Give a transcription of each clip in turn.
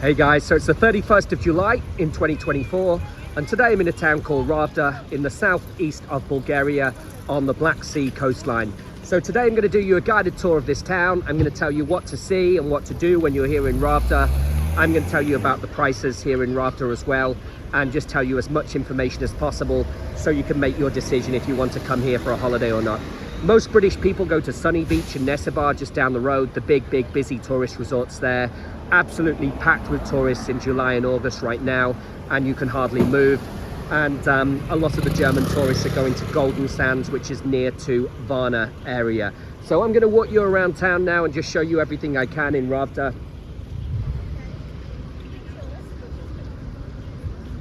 Hey guys, so it's the 31st of July in 2024 and today I'm in a town called Ravda in the southeast of Bulgaria on the Black Sea coastline. So today I'm going to do you a guided tour of this town. I'm going to tell you what to see and what to do when you're here in Ravda. I'm going to tell you about the prices here in Ravda as well and just tell you as much information as possible so you can make your decision if you want to come here for a holiday or not. Most British people go to Sunny Beach and Nessebar just down the road, the big busy tourist resorts there. Absolutely packed with tourists in July and August right now, and you can hardly move. And a lot of the German tourists are going to Golden Sands, which is near to Varna area. So I'm going to walk you around town now and just show you everything I can in Ravda.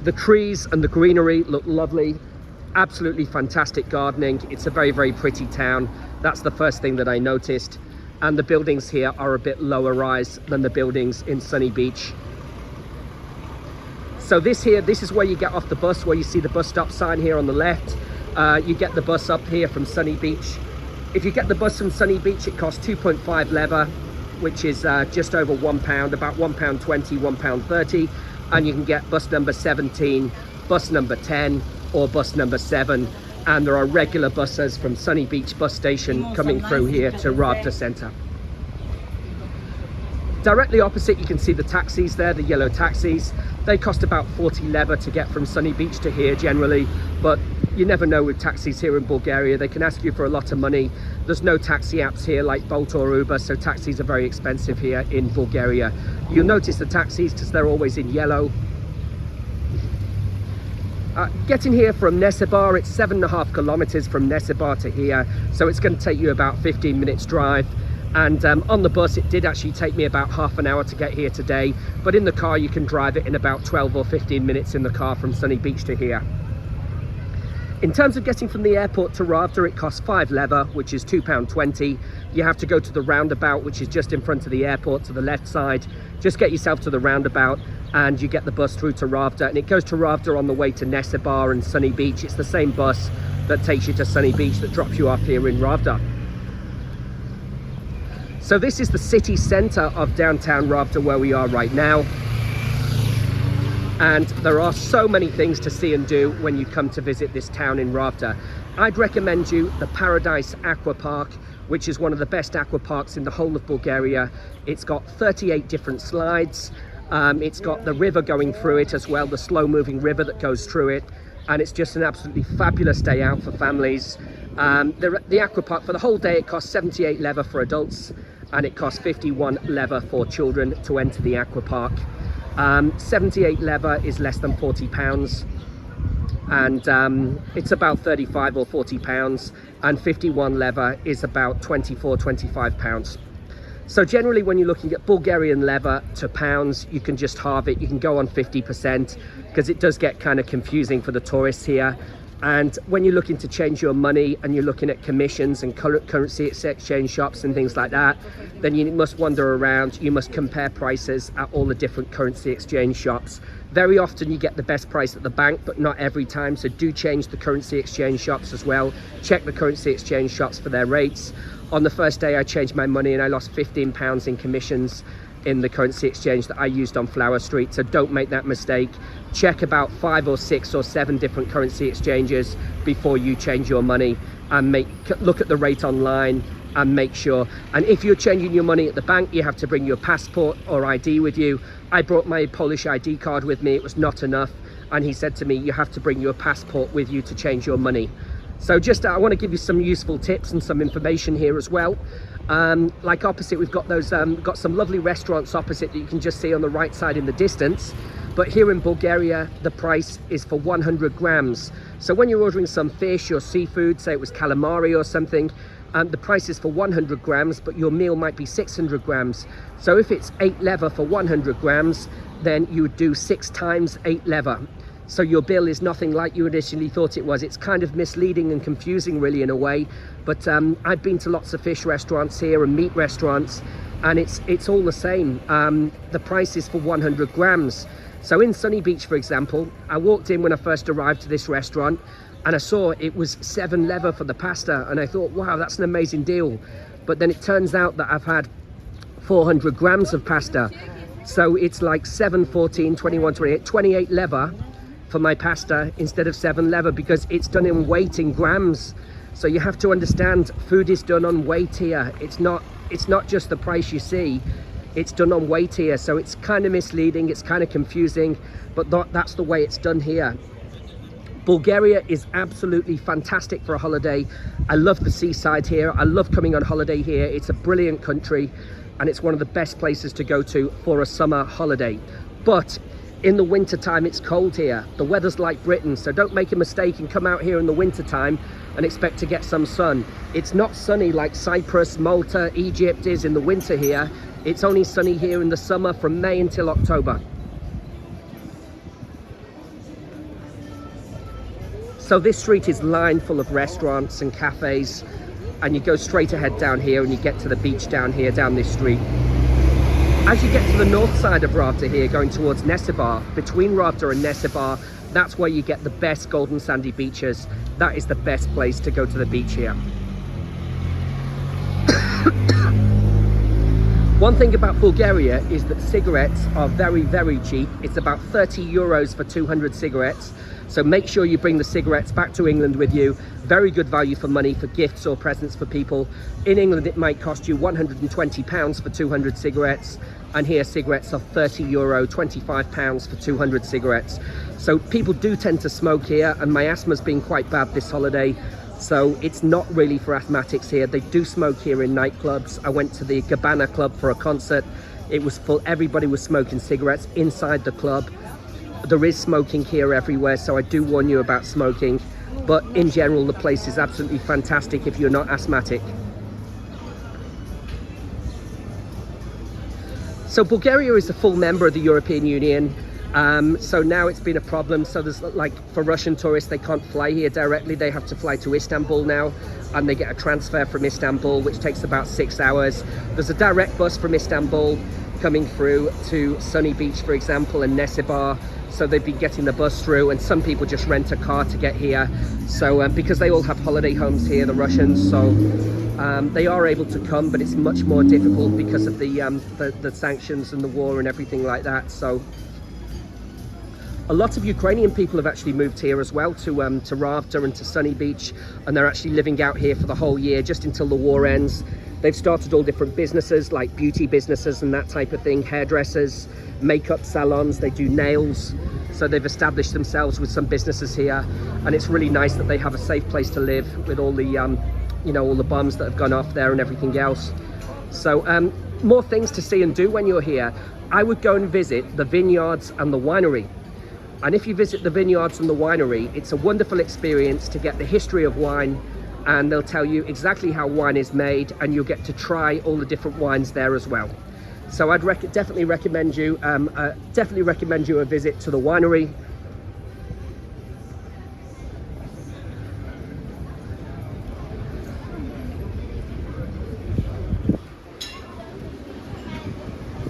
The trees and the greenery look lovely. Absolutely fantastic gardening. It's a very pretty town. That's the first thing that I noticed. And the buildings here are a bit lower rise than the buildings in Sunny Beach. So this is where you get off the bus, where you see the bus stop sign here on the left. You get the bus up here from Sunny Beach. If you get the bus from Sunny Beach, it costs 2.5 leva, which is just over £1, about £1.20, £1.30. And you can get bus number 17, bus number 10, or bus number 7. And there are regular buses from Sunny Beach bus station coming through here to Ravda Centre. Directly opposite you can see the taxis there, the yellow taxis. They cost about 40 leva to get from Sunny Beach to here generally, but you never know with taxis here in Bulgaria. They can ask you for a lot of money. There's no taxi apps here like Bolt or Uber, so taxis are very expensive here in Bulgaria. You'll notice the taxis because they're always in yellow. Getting here from Nessebar, it's 7.5 kilometers from Nessebar to here, so it's going to take you about 15 minutes drive. And on the bus it did actually take me about half an hour to get here today, but in the car you can drive it in about 12 or 15 minutes in the car from Sunny Beach to here. In terms of getting from the airport to Ravda, it costs 5 leva, which is £2.20. You have to go to the roundabout, which is just in front of the airport to the left side. Just get yourself to the roundabout and you get the bus through to Ravda, and it goes to Ravda on the way to Nessebar and Sunny Beach. It's the same bus that takes you to Sunny Beach that drops you off here in Ravda. So this is the city centre of downtown Ravda where we are right now. And there are so many things to see and do when you come to visit this town in Ravda. I'd recommend you the Paradise Aqua Park, which is one of the best aqua parks in the whole of Bulgaria. It's got 38 different slides. It's got the river going through it as well, the slow moving river that goes through it. And it's just an absolutely fabulous day out for families. The aqua park for the whole day, it costs 78 leva for adults and it costs 51 leva for children to enter the aqua park. 78 leva is less than £40, and it's about 35 or 40 pounds, and 51 leva is about 24, 25 pounds. So generally when you're looking at Bulgarian leva to pounds, you can just halve it. You can go on 50% because it does get kind of confusing for the tourists here. And when you're looking to change your money and you're looking at commissions and currency exchange shops and things like that, then you must wander around. You must compare prices at all the different currency exchange shops. Very often you get the best price at the bank, but not every time. So do change the currency exchange shops as well. Check the currency exchange shops for their rates. On the first day I changed my money and I lost £15 in commissions in the currency exchange that I used on Flower Street. So don't make that mistake. Check about 5 or 6 or 7 different currency exchanges before you change your money, and look at the rate online and make sure. And if you're changing your money at the bank, you have to bring your passport or ID with you. I brought my Polish ID card with me. It was not enough, and he said to me, you have to bring your passport with you to change your money. So just I want to give you some useful tips and some information here as well. Like opposite, we've got those got some lovely restaurants opposite that you can just see on the right side in the distance. But here in Bulgaria, the price is for 100 grams. So when you're ordering some fish or seafood, say it was calamari or something, the price is for 100 grams, but your meal might be 600 grams. So if it's 8 leva for 100 grams, then you would do 6 times 8 leva. So your bill is nothing like you initially thought it was. It's kind of misleading and confusing really in a way. But I've been to lots of fish restaurants here and meat restaurants, and it's all the same. The price is for 100 grams. So in Sunny Beach, for example, I walked in when I first arrived to this restaurant and I saw it was 7 leva for the pasta, and I thought, wow, that's an amazing deal. But then it turns out that I've had 400 grams of pasta, So it's like 7, 14, 21, 28, 28 leva for my pasta instead of 7 leva, because it's done in weight, in grams. So you have to understand, food is done on weight here. It's not just the price you see, it's done on weight here. So it's kind of misleading, it's kind of confusing, but that's the way it's done here. Bulgaria is absolutely fantastic for a holiday. I love the seaside here. I love coming on holiday here. It's a brilliant country, and it's one of the best places to go to for a summer holiday. But in the winter time, it's cold here. The weather's like Britain, so don't make a mistake and come out here in the winter time and expect to get some sun. It's not sunny like Cyprus, Malta, Egypt is in the winter here. It's only sunny here in the summer from May until October. So this street is lined full of restaurants and cafes, and you go straight ahead down here and you get to the beach down here, down this street. As you get to the north side of Ravda here, going towards Nesibar, between Ravda and Nesibar, that's where you get the best golden sandy beaches. That is the best place to go to the beach here. One thing about Bulgaria is that cigarettes are very, very cheap. It's about 30 euros for 200 cigarettes. So make sure you bring the cigarettes back to England with you. Very good value for money, for gifts or presents for people. In England, it might cost you £120 for 200 cigarettes. And here, cigarettes are 30 euro, 25 pounds for 200 cigarettes. So people do tend to smoke here, and my asthma's been quite bad this holiday. So it's not really for asthmatics here. They do smoke here in nightclubs. I went to the Gabbana club for a concert. It was full, everybody was smoking cigarettes inside the club. There is smoking here everywhere, so I do warn you about smoking. But in general, the place is absolutely fantastic if you're not asthmatic. So Bulgaria is a full member of the European Union. So now it's been a problem. So there's, like, for Russian tourists, they can't fly here directly. They have to fly to Istanbul now, and they get a transfer from Istanbul, which takes about 6 hours. There's a direct bus from Istanbul coming through to Sunny Beach, for example, and Nesibar. So they've been getting the bus through, and some people just rent a car to get here. So because they all have holiday homes here, the Russians, so they are able to come, but it's much more difficult because of the sanctions and the war and everything like that. So a lot of Ukrainian people have actually moved here as well to Ravda and to Sunny Beach, and they're actually living out here for the whole year, just until the war ends. They've started all different businesses, like beauty businesses and that type of thing, hairdressers, makeup salons, they do nails. So they've established themselves with some businesses here, and it's really nice that they have a safe place to live with all the, you know, all the bombs that have gone off there and everything else. So more things to see and do when you're here. I would go and visit the vineyards and the winery. And if you visit the vineyards and the winery, it's a wonderful experience to get the history of wine, and they'll tell you exactly how wine is made, and you'll get to try all the different wines there as well. So I'd definitely recommend you a visit to the winery.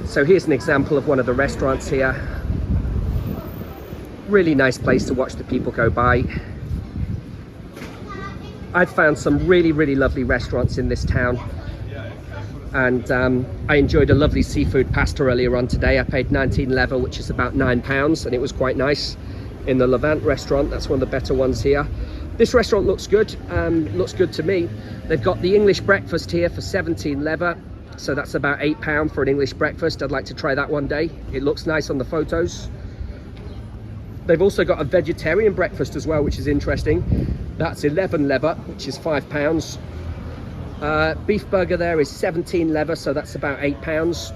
So here's an example of one of the restaurants here. Really nice place to watch the people go by. I've found some really, really lovely restaurants in this town. And I enjoyed a lovely seafood pasta earlier on today. I paid 19 leva, which is about £9, and it was quite nice in the Levant restaurant. That's one of the better ones here. This restaurant looks good, to me. They've got the English breakfast here for 17 leva, so that's about £8 for an English breakfast. I'd like to try that one day. It looks nice on the photos. They've also got a vegetarian breakfast as well, which is interesting. That's 11 leva, which is £5. Beef burger there is 17 leva, so that's about £8.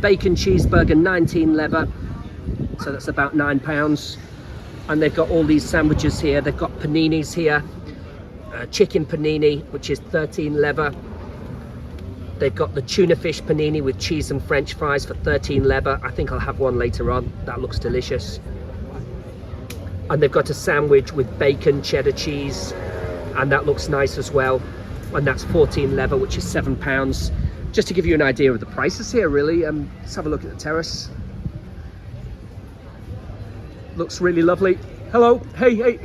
Bacon cheeseburger, 19 leva, so that's about £9. And they've got all these sandwiches here. They've got paninis here, chicken panini, which is 13 leva. They've got the tuna fish panini with cheese and French fries for 13 leva. I think I'll have one later on. That looks delicious. And they've got a sandwich with bacon, cheddar cheese, and that looks nice as well. And that's 14 leva, which is £7. Just to give you an idea of the prices here, really. Let's have a look at the terrace. Looks really lovely. Hello, hey.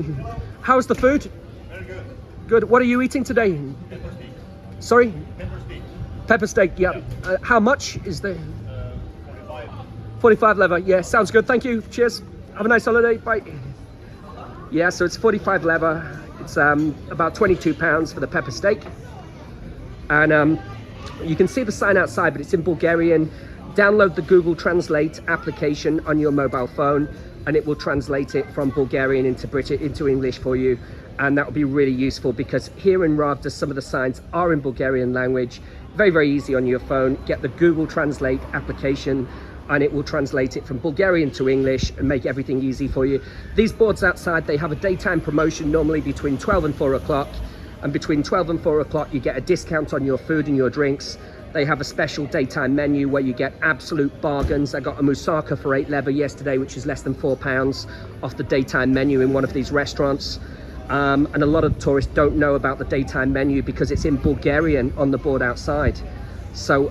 How's the food? Very good. Good. What are you eating today? Pepper steak. Sorry? Pepper steak. Pepper steak, yeah. How much is the 45 lever? Yeah, sounds good. Thank you. Cheers. Have a nice holiday. Bye. Yeah, so it's 45 lever. It's about 22 pounds for the pepper steak. And you can see the sign outside, but it's in Bulgarian. Download the Google Translate application on your mobile phone, and it will translate it from Bulgarian into English for you. And that will be really useful, because here in Ravda, some of the signs are in Bulgarian language. Very, very easy on your phone. Get the Google Translate application, and it will translate it from Bulgarian to English and make everything easy for you. These boards outside, they have a daytime promotion normally between 12 and 4 o'clock. And between 12 and 4 o'clock, you get a discount on your food and your drinks. They have a special daytime menu where you get absolute bargains. I got a moussaka for 8 lever yesterday, which is less than £4 off the daytime menu in one of these restaurants. And a lot of tourists don't know about the daytime menu because it's in Bulgarian on the board outside. So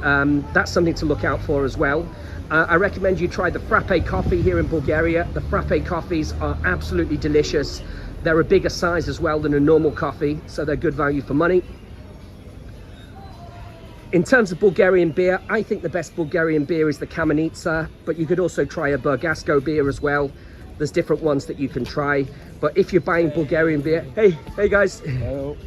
that's something to look out for as well. I recommend you try the frappe coffee here in Bulgaria. The frappe coffees are absolutely delicious. They're a bigger size as well than a normal coffee, so they're good value for money. In terms of Bulgarian beer, I think the best Bulgarian beer is the Kamenitsa, but you could also try a Burgasco beer as well. There's different ones that you can try. But if you're buying Bulgarian beer, hey guys. Hello.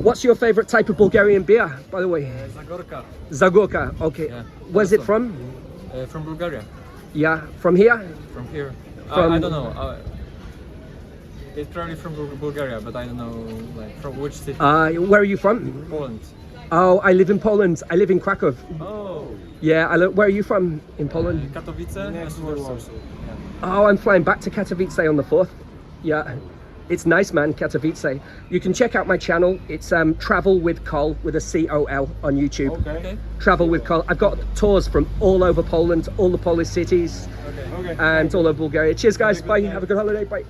What's your favorite type of Bulgarian beer, by the way? Zagorka. Zagorka, okay. Yeah. Where's it from? From Bulgaria. Yeah, from here? From here. From... I don't know. It's probably from Bulgaria, but I don't know like from which city. Where are you from? Poland. Oh, I live in Poland. I live in Krakow. Oh. Yeah, where are you from in Poland? Katowice and Warsaw. Yeah. Oh, I'm flying back to Katowice on the 4th. Yeah, it's nice, man, Katowice. You can check out my channel. It's Travel with Col with a C-O-L on YouTube. Okay. Travel with Col. I've got tours from all over Poland, all the Polish cities, and all over Bulgaria. Cheers, guys. Bye. Have a good holiday. Bye.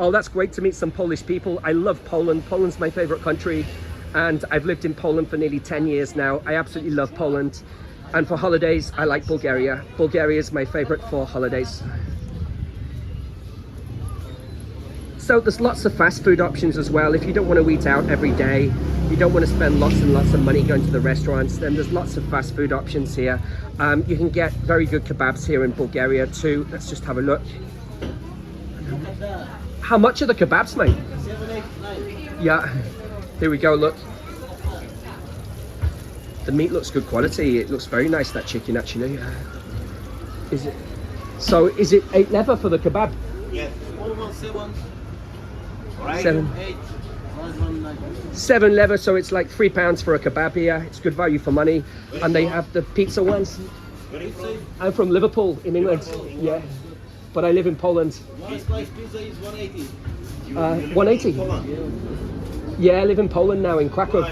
Oh, that's great to meet some Polish people. I love Poland. Poland's my favorite country, and I've lived in Poland for nearly 10 years now. I absolutely love Poland. And for holidays, I like Bulgaria. Bulgaria is my favorite for holidays. So there's lots of fast food options as well. If you don't want to eat out every day, you don't want to spend lots and lots of money going to the restaurants, then there's lots of fast food options here. You can get very good kebabs here in Bulgaria too. Let's just have a look. How much are the kebabs, mate? 7, 8, 9. Yeah, here we go, look. The meat looks good quality. It looks very nice, that chicken, actually. Is it? So is it 8 lever for the kebab? Yes, small one 7. Right, 7. 8. Large one 9. 7 lever, so it's like £3 for a kebab here. It's good value for money. And they have the pizza ones. Where are you from? I'm from Liverpool in England. Yeah, but I live in Poland. One slice pizza is 180. 180. Yeah, I live in Poland now, in Krakow.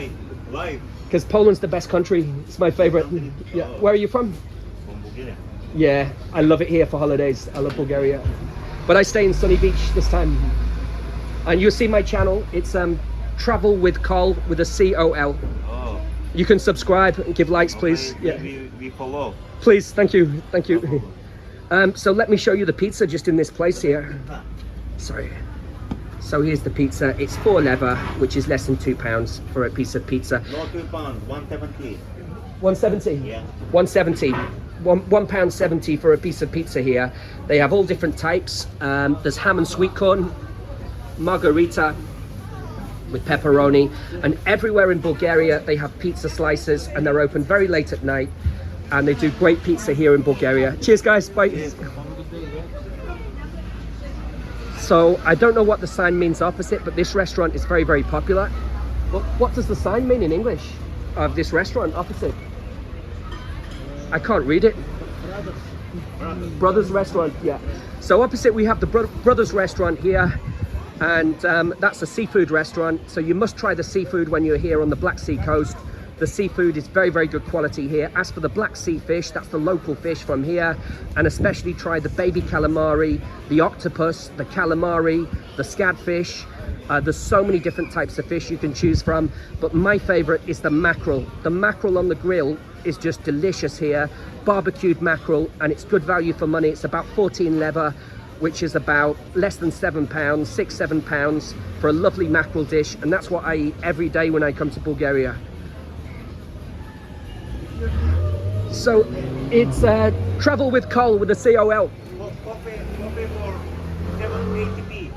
Live. Because Poland's the best country. It's my favorite. Yeah. Where are you from? From Bulgaria. Yeah, I love it here for holidays. I love Bulgaria. But I stay in Sunny Beach this time. And you'll see my channel. It's Travel with Col with a C-O-L. Oh. You can subscribe and give likes, please. Okay, Yeah. we follow. Please, thank you. Thank you. So let me show you the pizza just in this place here. Sorry. So here's the pizza. It's 4 lever, which is less than £2 for a piece of pizza. No £2, 170. 170. Yeah. 170. £1.70 for a piece of pizza here. They have all different types. There's ham and sweet corn, margarita with pepperoni, and everywhere in Bulgaria they have pizza slices, and they're open very late at night, and they do great pizza here in Bulgaria. Cheers, guys. Bye. Yes. So I don't know what the sign means opposite, but this restaurant is very, very popular. But what does the sign mean in English of this restaurant opposite? I can't read it. Brothers Restaurant, yeah. So opposite we have the Brothers Restaurant here, and that's a seafood restaurant. So you must try the seafood when you're here on the Black Sea coast. The seafood is very, very good quality here. As for the Black Sea fish, that's the local fish from here. And especially try the baby calamari, the octopus, the calamari, the scadfish. There's so many different types of fish you can choose from. But my favorite is the mackerel. The mackerel on the grill is just delicious here. Barbecued mackerel, and it's good value for money. It's about 14 lever, which is about less than £7, £6–7 for a lovely mackerel dish. And that's what I eat every day when I come to Bulgaria. So it's travel with Col with a COL. Coffee for 780p.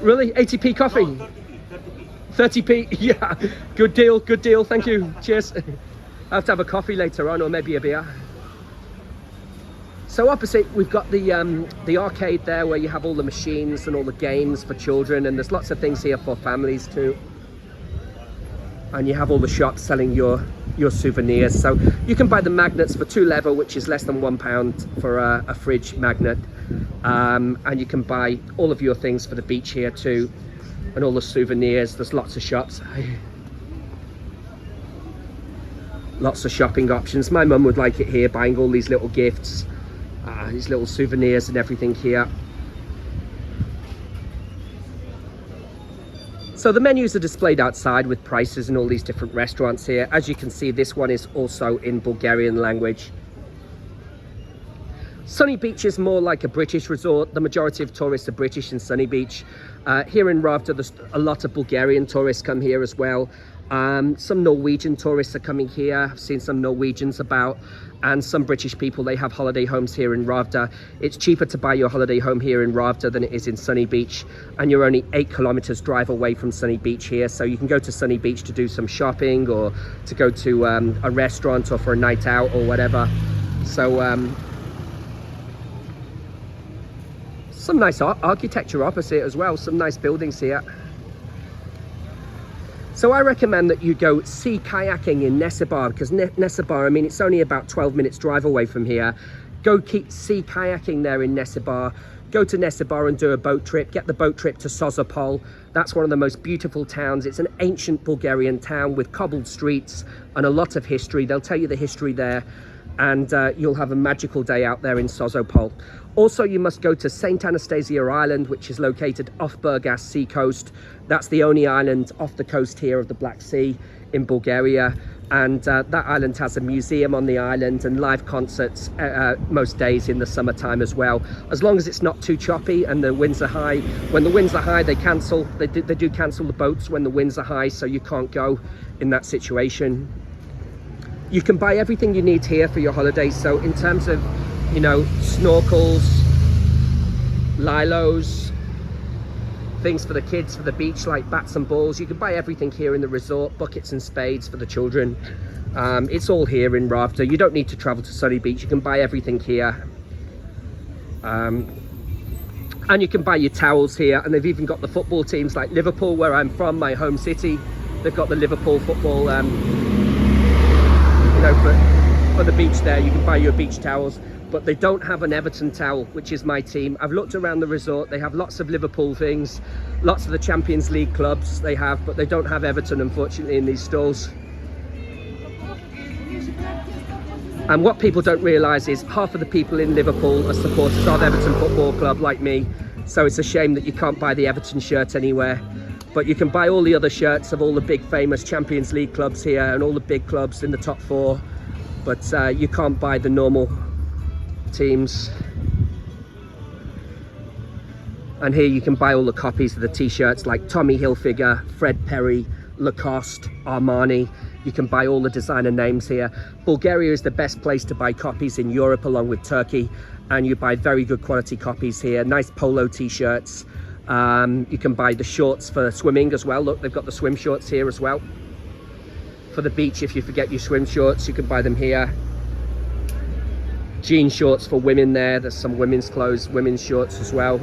Really? 80p coffee? No, 30p. 30p? Yeah. Good deal, good deal. Thank you. Cheers. I'll have to have a coffee later on, or maybe a beer. So opposite, we've got the arcade there where you have all the machines and all the games for children, and there's lots of things here for families too. And you have all the shops selling your souvenirs. So you can buy the magnets for £2 which is less than £1 for a fridge magnet. And you can buy all of your things for the beach here too, and all the souvenirs. There's lots of shops. Lots of shopping options. My mum would like it here, buying all these little gifts, these little souvenirs and everything here. So the menus are displayed outside with prices in all these different restaurants here. As you can see, this one is also in Bulgarian language. Sunny Beach is more like a British resort. The majority of tourists are British in Sunny Beach. Here in Ravda, there's a lot of Bulgarian tourists come here as well. Some Norwegian tourists are coming here. I've seen some Norwegians about, and some British people. They have holiday homes here in Ravda. It's cheaper to buy your holiday home here in Ravda than it is in Sunny Beach, and you're only 8 kilometers drive away from Sunny Beach here, so you can go to Sunny Beach to do some shopping, or to go to a restaurant, or for a night out or whatever. So some nice architecture opposite as well, some nice buildings here. So I recommend that you go sea kayaking in Nessebar, because Nessebar, I mean, it's only about 12 minutes drive away from here. Go keep sea kayaking there in Nessebar. Go to Nessebar and do a boat trip. Get the boat trip to Sozopol. That's one of the most beautiful towns. It's an ancient Bulgarian town with cobbled streets and a lot of history. They'll tell you the history there, and you'll have a magical day out there in Sozopol. Also, you must go to St. Anastasia Island, which is located off Burgas sea coast. That's the only island off the coast here of the Black Sea in Bulgaria. And that island has a museum on the island and live concerts most days in the summertime as well. As long as it's not too choppy and the winds are high. When the winds are high, they cancel. They do cancel the boats when the winds are high, so you can't go in that situation. You can buy everything you need here for your holiday. So in terms of, you know, snorkels, lilos, things for the kids for the beach like bats and balls, you can buy everything here in the resort. Buckets and spades for the children. It's all here in Ravda. You don't need to travel to Sunny Beach. You can buy everything here. And you can buy your towels here, and they've even got the football teams like Liverpool, where I'm from, my home city. They've got the Liverpool football, you know, for the beach there. You can buy your beach towels, but they don't have an Everton towel, which is my team. I've looked around the resort. They have lots of Liverpool things, lots of the Champions League clubs they have, but they don't have Everton, unfortunately, in these stalls. And what people don't realise is half of the people in Liverpool are supporters of Everton Football Club, like me. So it's a shame that you can't buy the Everton shirt anywhere. But you can buy all the other shirts of all the big famous Champions League clubs here and all the big clubs in the top 4. But you can't buy the normal teams. And here you can buy all the copies of the t-shirts like Tommy Hilfiger, Fred Perry, Lacoste, Armani. You can buy all the designer names here. Bulgaria is the best place to buy copies in Europe, along with Turkey, and you buy very good quality copies here. Nice polo t-shirts. You can buy the shorts for swimming as well. Look, they've got the swim shorts here as well. For the beach, if you forget your swim shorts, you can buy them here. Jean shorts for women there. There's some women's clothes, women's shorts as well.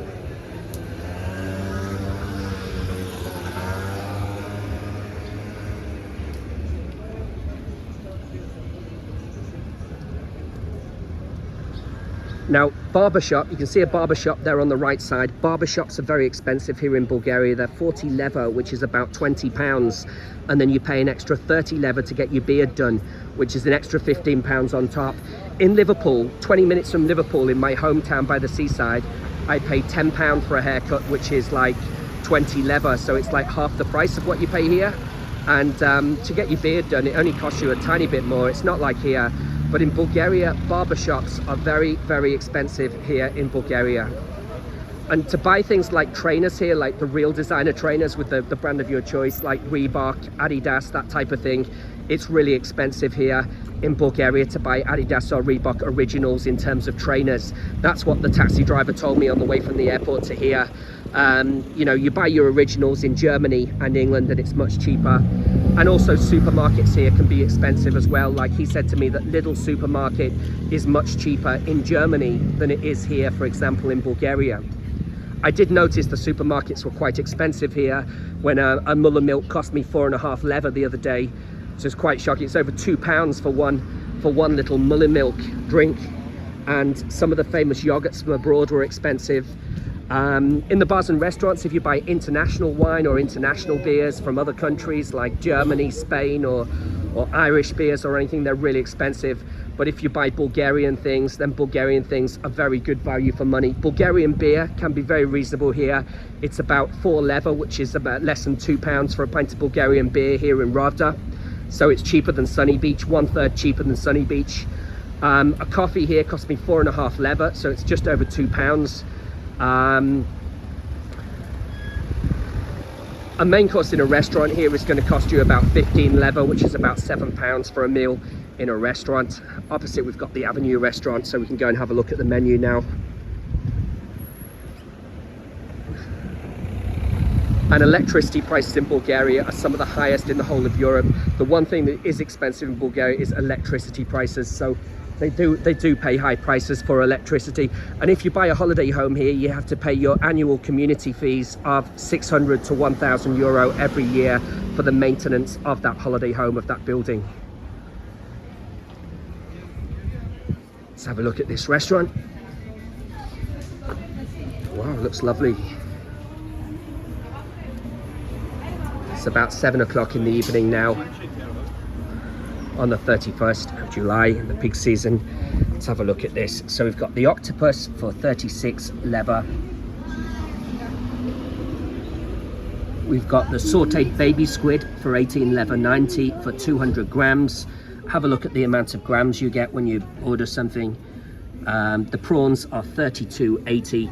Now, barbershop, you can see a barbershop there on the right side. Barbershops are very expensive here in Bulgaria. They're 40 leva, which is about £20. And then you pay an extra 30 leva to get your beard done, which is an extra £15 on top. In Liverpool, 20 minutes from Liverpool, in my hometown by the seaside, I pay £10 for a haircut, which is like 20 leva. So it's like half the price of what you pay here. And to get your beard done, it only costs you a tiny bit more. It's not like here. But in Bulgaria, barbershops are very, very expensive here in Bulgaria. And to buy things like trainers here, like the real designer trainers with the brand of your choice, like Reebok, Adidas, that type of thing, It's really expensive here in Bulgaria to buy Adidas or Reebok originals in terms of trainers. That's what the taxi driver told me on the way from the airport to here. You know, you buy your originals in Germany and England and it's much cheaper. And also supermarkets here can be expensive as well. Like he said to me that Lidl supermarket is much cheaper in Germany than it is here, for example, in Bulgaria. I did notice the supermarkets were quite expensive here when a Muller milk cost me 4.5 lever the other day. So it's quite shocking. It's over £2 for one little Muller milk drink. And some of the famous yogurts from abroad were expensive. In the bars and restaurants, if you buy international wine or international beers from other countries like Germany, Spain, or Irish beers or anything, they're really expensive. But if you buy Bulgarian things, then Bulgarian things are very good value for money. Bulgarian beer can be very reasonable here. It's about 4 lever, which is about less than £2 for a pint of Bulgarian beer here in Ravda. So it's cheaper than Sunny Beach, 1/3 cheaper than Sunny Beach. A coffee here cost me 4.5 lever, so it's just over £2. A main course in a restaurant here is going to cost you about 15 lever, which is about £7 for a meal in a restaurant. Opposite, we've got the Avenue restaurant, so we can go and have a look at the menu now. And electricity prices in Bulgaria are some of the highest in the whole of Europe. The one thing that is expensive in Bulgaria is electricity prices. So they do pay high prices for electricity. And if you buy a holiday home here, you have to pay your annual community fees of 600 to 1,000 euro every year for the maintenance of that holiday home, of that building. Let's have a look at this restaurant. Wow, it looks lovely. It's about 7 o'clock in the evening now, on the 31st of July, the peak season. Let's have a look at this. So we've got the octopus for 36 lever. We've got the sauteed baby squid for 18 lever 90 for 200 grams. Have a look at the amount of grams you get when you order something. The prawns are 32.80.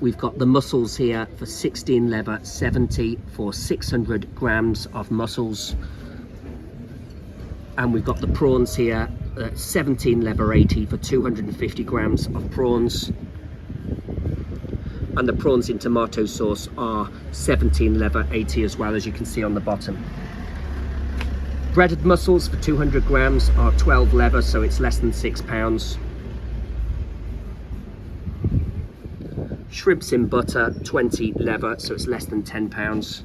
We've got the mussels here for 16 lever 70 for 600 grams of mussels. And we've got the prawns here at 17 lever 80 for 250 grams of prawns. And the prawns in tomato sauce are 17 lever 80 as well, as you can see on the bottom. Breaded mussels for 200 grams are 12 lever, so it's less than £6. Shrimps in butter, 20 lever, so it's less than £10.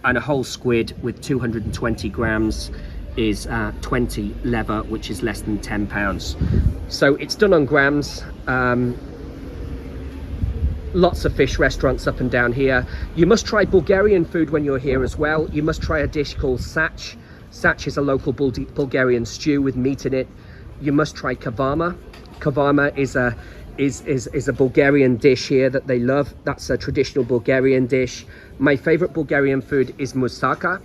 And a whole squid with 220 grams is 20 lever, which is less than £10. So it's done on grams. Lots of fish restaurants up and down here. You must try Bulgarian food when you're here as well. You must try a dish called sach. Sach is a local Bulgarian stew with meat in it. You must try kavama. Kavama is a Bulgarian dish here that they love. That's a traditional Bulgarian dish. My favorite Bulgarian food is moussaka.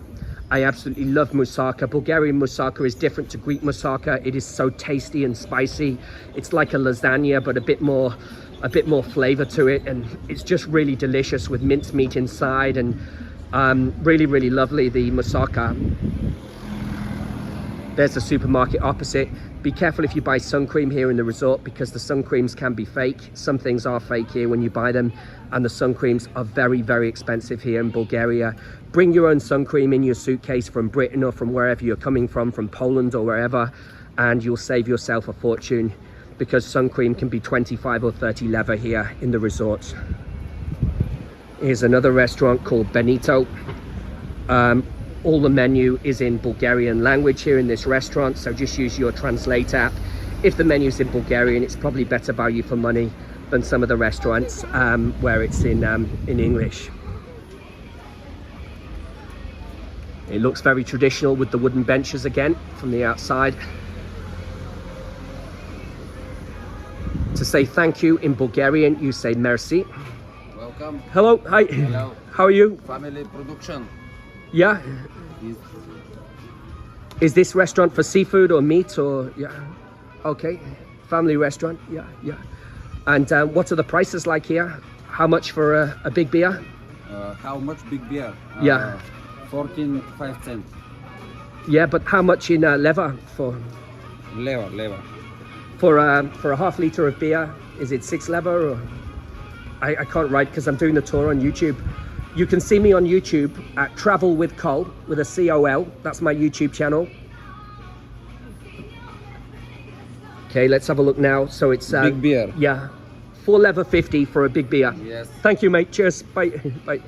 I absolutely love moussaka. Bulgarian moussaka is different to Greek moussaka. It is so tasty and spicy. It's like a lasagna, but a bit more flavor to it, and it's just really delicious with minced meat inside, and really lovely, the moussaka. There's a supermarket opposite. Be careful if you buy sun cream here in the resort, because the sun creams can be fake. Some things are fake here when you buy them, and the sun creams are very expensive here in Bulgaria. Bring your own sun cream in your suitcase from Britain or from wherever you're coming from Poland or wherever, and you'll save yourself a fortune, because sun cream can be 25 or 30 lever here in the resort. Here's another restaurant called Benito. All the menu is in Bulgarian language here in this restaurant, so just use your translate app. If the menu's in Bulgarian, it's probably better value for money than some of the restaurants where it's in English. It looks very traditional with the wooden benches again from the outside. To say thank you in Bulgarian, you say merci. Welcome. Hello, hi. Hello. How are you? Family production. Yeah. Is this restaurant for seafood or meat or yeah? Okay, family restaurant. Yeah. And what are the prices like here? How much for a big beer? How much big beer? Yeah. 14.5 cents. Yeah, but how much in lever for Lever. for a half liter of beer? Is it 6 lever or? I can't write because I'm doing the tour on YouTube. You can see me on YouTube at Travel with Col with a C-O-L. That's my YouTube channel. Okay, let's have a look now. So it's Big beer. Yeah, 4 lever 50 for a big beer. Yes. Thank you, mate. Cheers. Bye. Bye.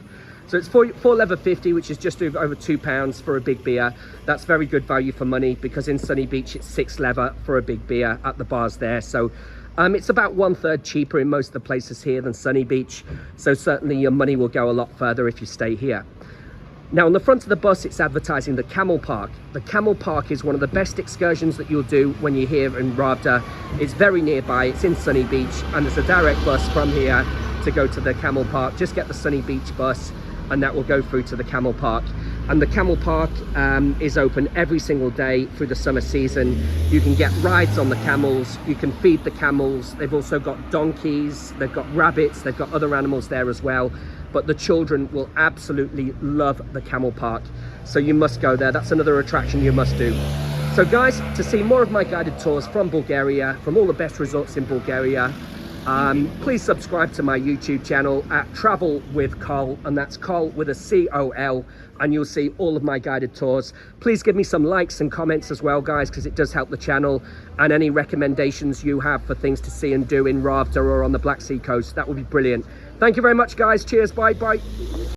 So it's 4 lever 50, which is just over £2 for a big beer. That's very good value for money because in Sunny Beach it's 6 lever for a big beer at the bars there. So it's about 1/3 cheaper in most of the places here than Sunny Beach. So certainly your money will go a lot further if you stay here. Now on the front of the bus, it's advertising the Camel Park. The Camel Park is one of the best excursions that you'll do when you're here in Ravda. It's very nearby, it's in Sunny Beach, and there's a direct bus from here to go to the Camel Park. Just get the Sunny Beach bus and that will go through to the Camel Park. And the Camel Park is open every single day through the summer season. You can get rides on the camels, you can feed the camels. They've also got donkeys, they've got rabbits, they've got other animals there as well. But the children will absolutely love the Camel Park. So you must go there. That's another attraction you must do. So guys, to see more of my guided tours from Bulgaria, from all the best resorts in Bulgaria, please subscribe to my YouTube channel at Travel with Col, and that's Col with a C-O-L, and you'll see all of my guided tours. Please give me some likes and comments as well, guys, because it does help the channel, and any recommendations you have for things to see and do in Ravda or on the Black Sea coast, that would be brilliant. Thank you very much, guys. Cheers. Bye.